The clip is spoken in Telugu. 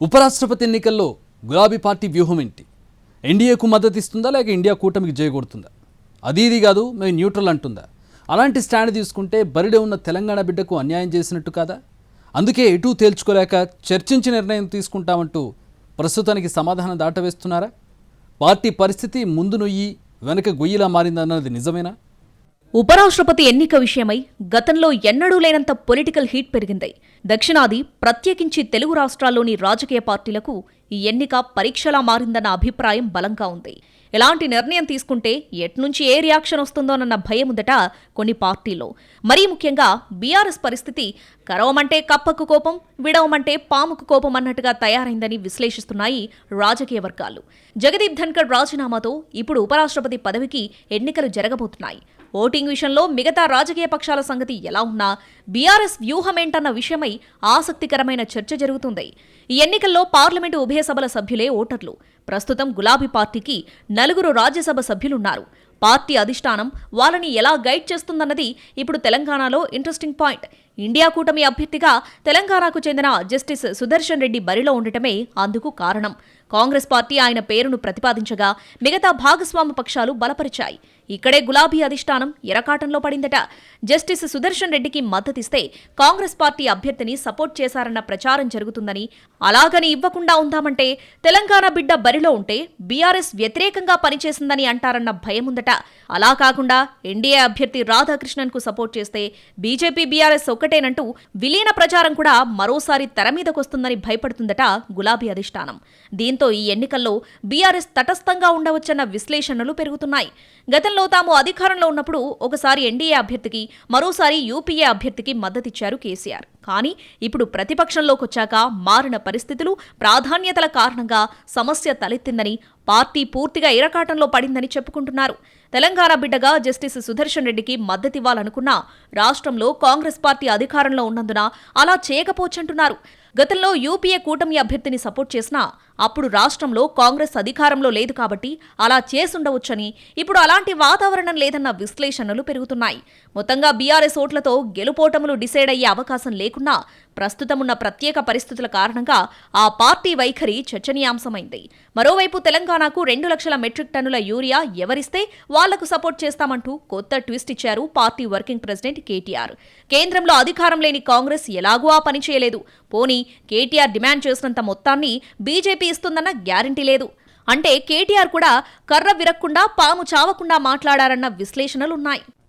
ఉపరాష్ట్రపతి ఎన్నికల్లో గులాబీ పార్టీ వ్యూహం ఏంటి? ఎన్డీఏకు మద్దతు ఇస్తుందా లేక ఇండియా కూటమికి జయగొడుతుందా? అది ఇది కాదు మేము న్యూట్రల్ అంటుందా? అలాంటి స్టాండ్ తీసుకుంటే బరిలో ఉన్న తెలంగాణ బిడ్డకు అన్యాయం చేసినట్టు కాదా? అందుకే ఎటూ తేల్చుకోలేక చర్చించి నిర్ణయం తీసుకుంటామంటూ ప్రస్తుతానికి సమాధానం దాటవేస్తున్నారా? పార్టీ పరిస్థితి ముందు నొయ్యి వెనక గొయ్యిలా మారిందన్నది నిజమేనా? ఉపరాష్ట్రపతి ఎన్నిక విషయమై గతంలో ఎన్నడూ లేనంత పొలిటికల్ హీట్ పెరిగింది. దక్షిణాది, ప్రత్యేకించి తెలుగు రాష్ట్రాల్లోని రాజకీయ పార్టీలకు ఈ ఎన్నిక పరీక్షలా మారిందన్న అభిప్రాయం బలంగా ఉంది. ఎలాంటి నిర్ణయం తీసుకుంటే ఎట్నుంచి ఏ రియాక్షన్ వస్తుందోనన్న భయముందట కొన్ని పార్టీలో. మరీ ముఖ్యంగా బీఆర్ఎస్ పరిస్థితి కరవమంటే కప్పకు కోపం, విడవమంటే పాముకు కోపం అన్నట్టుగా తయారైందని విశ్లేషిస్తున్నాయి రాజకీయ వర్గాలు. జగదీప్ ధన్కర్ రాజీనామాతో ఇప్పుడు ఉపరాష్ట్రపతి పదవికి ఎన్నికలు జరగబోతున్నాయి. ఓటింగ్ విషయంలో మిగతా రాజకీయ పక్షాల సంగతి ఎలా ఉన్నా బీఆర్ఎస్ వ్యూహమేంటన్న విషయమై ఆసక్తికరమైన చర్చ జరుగుతుంది. ఈ ఎన్నికల్లో పార్లమెంటు ఉభయ సభల సభ్యులే ఓటర్లు. ప్రస్తుతం గులాబీ పార్టీకి 4 రాజ్యసభ సభ్యులున్నారు. పార్టీ అధిష్టానం వాళ్ళని ఎలా గైడ్ చేస్తుందన్నది ఇప్పుడు తెలంగాణలో ఇంట్రెస్టింగ్ పాయింట్. ఇండియా కూటమి అభ్యర్థిగా తెలంగాణకు చెందిన జస్టిస్ సుదర్శన్ రెడ్డి బరిలో ఉండటమే అందుకు కారణం. కాంగ్రెస్ పార్టీ ఆయన పేరును ప్రతిపాదించగా మిగతా భాగస్వామ్య పక్షాలు బలపరిచాయి. ఇక్కడే గులాబీ అధిష్టానం ఎరకాటంలో పడిందట. జస్టిస్ సుదర్శన్ రెడ్డికి మద్దతిస్తే కాంగ్రెస్ పార్టీ అభ్యర్థిని సపోర్ట్ చేశారన్న ప్రచారం జరుగుతుందని, అలాగని ఇవ్వకుండా ఉందామంటే తెలంగాణ బిడ్డ బరిలో ఉంటే బీఆర్ఎస్ వ్యతిరేకంగా పనిచేసిందని అంటారన్న భయముందట. అలా కాకుండా ఎన్డీఏ అభ్యర్థి రాధాకృష్ణన్ కు సపోర్ట్ చేస్తే బీజేపీ బీఆర్ఎస్ ఒక్కటేనంటూ విలీన ప్రచారం కూడా మరోసారి తెరమీదకొస్తుందని భయపడుతుందట గులాబీ అధిష్టానం. దీంతో ఈ ఎన్నికల్లో బీఆర్ఎస్ తటస్థంగా ఉండవచ్చన్న విశ్లేషణలు పెరుగుతున్నాయి. గతంలో తాము అధికారంలో ఉన్నప్పుడు ఒకసారి ఎన్డీఏ అభ్యర్థికి, మరోసారి యూపీఏ అభ్యర్థికి మద్దతిచ్చారు కేసీఆర్. కానీ ఇప్పుడు ప్రతిపక్షంలోకొచ్చాక మారిన పరిస్థితులు, ప్రాధాన్యతల కారణంగా సమస్య తలెత్తిందని, పార్టీ పూర్తిగా ఇరకాటంలో పడిందని చెప్పుకుంటున్నారు. తెలంగాణ బిడ్డగా జస్టిస్ సుదర్శన్ రెడ్డికి మద్దతివ్వాలనుకున్నా రాష్ట్రంలో కాంగ్రెస్ పార్టీ అధికారంలో ఉన్నందున అలా చేయకపోవచ్చంటున్నారు. గతంలో యూపీఏ కూటమి అభ్యర్థిని సపోర్ట్ చేసినా అప్పుడు రాష్ట్రంలో కాంగ్రెస్ అధికారంలో లేదు కాబట్టి అలా చేసుండవచ్చని, ఇప్పుడు అలాంటి వాతావరణం లేదన్న విశ్లేషణలు పెరుగుతున్నాయి. మొత్తంగా బీఆర్ఎస్ ఓట్లతో గెలుపోటములు డిసైడ్ అయ్యే అవకాశం లేకున్నా ప్రస్తుతమున్న ప్రత్యేక పరిస్థితుల కారణంగా ఆ పార్టీ వైఖరి చర్చనీయాంశమైంది. మరోవైపు తెలంగాణకు 2 లక్షల మెట్రిక్ టన్నుల యూరియా ఎవరిస్తే వాళ్లకు సపోర్ట్ చేస్తామంటూ కొత్త ట్విస్ట్ ఇచ్చారు పార్టీ వర్కింగ్ ప్రెసిడెంట్ కేటీఆర్. కేంద్రంలో అధికారం లేని కాంగ్రెస్ ఎలాగూ ఆ పని చేయలేదు. పోనీ కేటీఆర్ డిమాండ్ చేసినంత మొత్తాన్ని బీజేపీ ఇస్తుందన్న గ్యారంటీ లేదు. అంటే కేటీఆర్ కూడా కర్ర విరక్కుండా పాము చావకుండా మాట్లాడారన్న విశ్లేషణలున్నాయి.